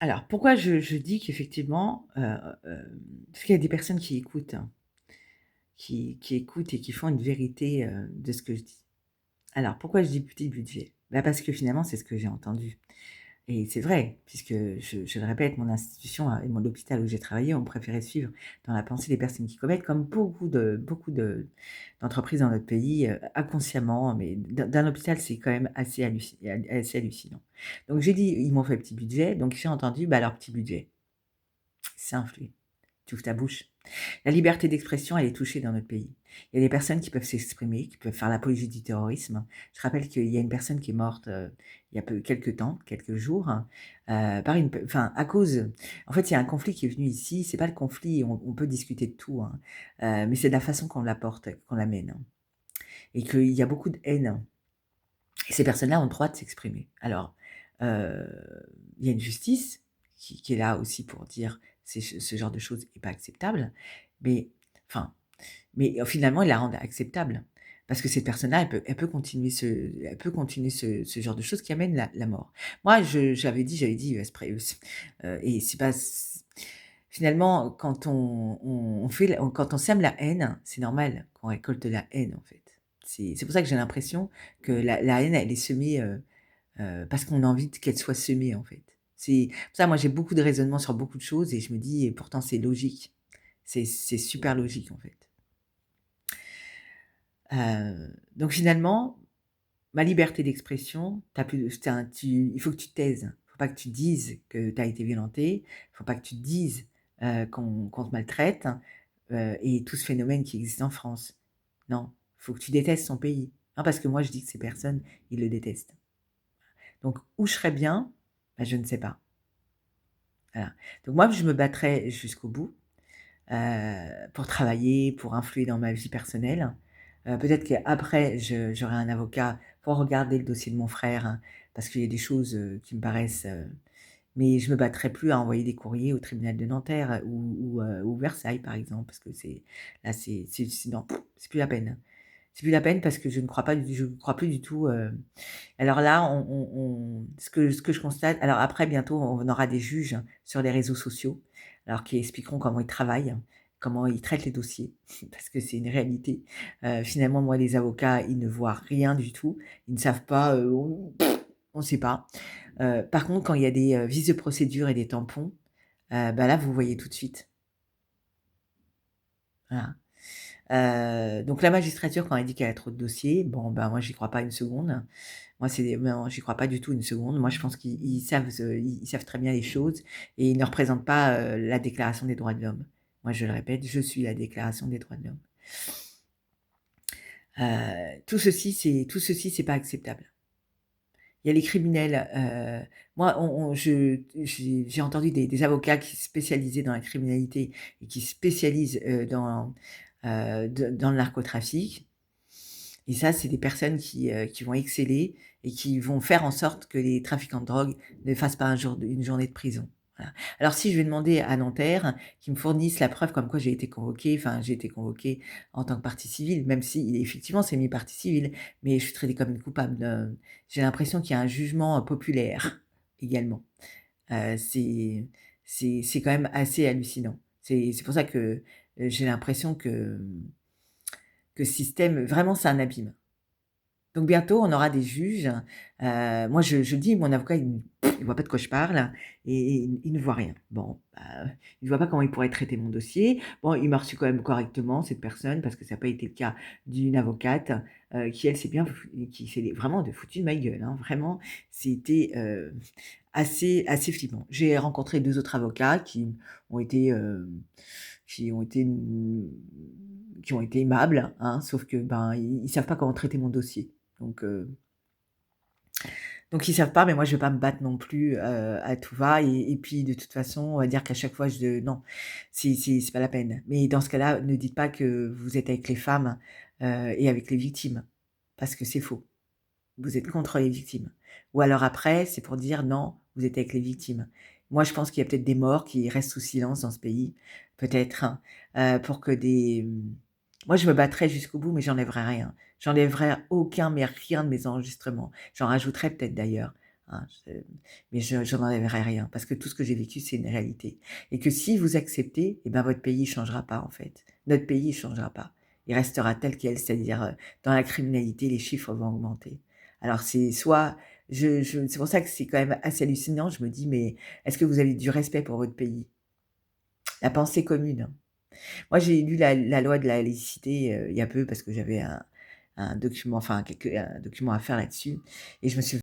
Alors pourquoi je dis qu'effectivement, parce qu'il y a des personnes qui écoutent, hein, qui écoutent et qui font une vérité, de ce que je dis. Alors pourquoi je dis petit budget? Bah, parce que finalement c'est ce que j'ai entendu et c'est vrai puisque je le répète, mon institution a et l'hôpital où j'ai travaillé ont préféré suivre dans la pensée les personnes qui commettent comme beaucoup d'entreprises dans notre pays, inconsciemment, mais d'un hôpital, c'est quand même assez hallucinant. Donc j'ai dit: «Ils m'ont fait petit budget», donc j'ai entendu: «Bah, alors petit budget». C'est influé. Tu ouvres ta bouche. La liberté d'expression, elle est touchée dans notre pays. Il y a des personnes qui peuvent s'exprimer, qui peuvent faire l'apologie du terrorisme. Je rappelle qu'il y a une personne qui est morte, il y a quelque temps, quelques jours, par une enfin, à cause en fait, il y a un conflit qui est venu ici. C'est pas le conflit, on peut discuter de tout, hein, mais c'est de la façon qu'on l'apporte, qu'on l'amène, hein, et qu'il y a beaucoup de haine et ces personnes-là ont le droit de s'exprimer. Alors, heu, il y a une justice qui est là aussi pour dire: «C'est ce genre de choses est pas acceptable», mais enfin finalement, ils la rendent acceptable. Parce que cette personne-là, elle peut continuer ce genre de choses qui amènent la mort. Moi, j'avais dit, et c'est pas c finalement, quand on fait la quand on sème la haine, c'est normal qu'on récolte de la haine, en fait. C'est pour ça que j'ai l'impression que la haine, elle est semée, parce qu'on a envie qu'elle soit semée, en fait. C'est pour ça, moi, j'ai beaucoup de raisonnements sur beaucoup de choses et je me dis et pourtant c'est logique. C'est super logique, en fait. Donc finalement, ma liberté d'expression, tu plus tu il faut que tu te taises. Il faut pas que tu dises que tu as été violenté. Il faut pas que tu dises, qu'on te maltraite, et tout ce phénomène qui existe en France. Non, il faut que tu détestes son pays. Non, parce que moi je dis que ces personnes, ils le détestent. Donc où je serais bien? Bah, je ne sais pas. Voilà. Donc moi, je me battrai jusqu'au bout. Pour travailler, pour influer dans ma vie personnelle. Peut-être qu'après j'aurai un avocat pour regarder le dossier de mon frère, hein, parce qu'il y a des choses, qui me paraissent, mais je me battrai plus à envoyer des courriers au tribunal de Nanterre, ou Versailles par exemple, parce que c'est non, c'est plus la peine. C'est plus la peine parce que je ne crois plus du tout, alors là, ce que je constate alors après bientôt on aura des juges sur les réseaux sociaux, alors qui expliqueront comment ils travaillent, comment ils traitent les dossiers, parce que c'est une réalité. Finalement, moi, les avocats, ils ne voient rien du tout. Ils ne savent pas, on ne sait pas. Par contre, quand il y a des, vices de procédure et des tampons, bah là, vous voyez tout de suite. Voilà. Donc la magistrature, quand elle dit qu'elle a trop de dossiers, bon, ben, moi, j'y crois pas une seconde. Moi, non, j'y crois pas du tout une seconde. Moi, je pense qu'ils savent, ils savent très bien les choses et ils ne représentent pas, la déclaration des droits de l'homme. Moi, je le répète, je suis la déclaration des droits de l'homme. Tout ceci, c'est pas acceptable. Il y a les criminels, moi, j'ai entendu des avocats qui se spécialisaient dans la criminalité et qui se spécialisent, dans le narcotrafic. Et ça, c'est des personnes qui vont exceller et qui vont faire en sorte que les trafiquants de drogue ne fassent pas une journée de prison. Voilà. Alors si je vais demander à Nanterre qu'ils me fournissent la preuve comme quoi j'ai été convoquée en tant que partie civile, même si effectivement c'est mis partie civile, mais je suis traitée comme une coupable, j'ai l'impression qu'il y a un jugement, populaire également. C'est c'est quand même assez hallucinant. C'est pour ça que, j'ai l'impression que ce système vraiment c'est un abîme. Donc bientôt, on aura des juges. Moi, je dis, mon avocat, il voit pas de quoi je parle et il ne voit rien. Bon, bah, il ne voit pas comment il pourrait traiter mon dossier. Bon, il m'a reçu quand même correctement, cette personne, parce que ça n'a pas été le cas d'une avocate, qui elle s'est bien fou qui s'est vraiment de foutu de ma gueule, hein. Vraiment, c'était, assez flippant. J'ai rencontré 2 autres avocats ont été, qui ont été, mmh, qui ont été aimables, hein, sauf que, ben, ils savent pas comment traiter mon dossier. Donc heu, donc ils savent pas, mais moi je vais pas me battre non plus, à tout va et puis de toute façon, on va dire qu'à chaque fois je non, c'est pas la peine. Mais dans ce cas-là, ne dites pas que vous êtes avec les femmes, et avec les victimes, parce que c'est faux. Vous êtes contre les victimes. Ou alors après, c'est pour dire: «Non, vous êtes avec les victimes». Moi, je pense qu'il y a peut-être des morts qui restent sous silence dans ce pays, peut-être, hein, pour que moi, je me battrai jusqu'au bout, mais j'enlèverai rien. J'enlèverai aucun, mais rien de mes enregistrements. J'en rajouterai peut-être d'ailleurs, hein, mais je n'enlèverai rien parce que tout ce que j'ai vécu, c'est une réalité et que si vous acceptez, et ben, votre pays ne changera pas, en fait. Notre pays ne changera pas. Il restera tel quel, c'est-à-dire, dans la criminalité, les chiffres vont augmenter. Alors c'est soit je c'est pour ça que c'est quand même assez hallucinant. Je me dis: «Mais est-ce que vous avez du respect pour votre pays?» La pensée commune. Moi, j'ai lu la loi de la laïcité, il y a peu parce que j'avais un document, enfin un document à faire là-dessus et je me suis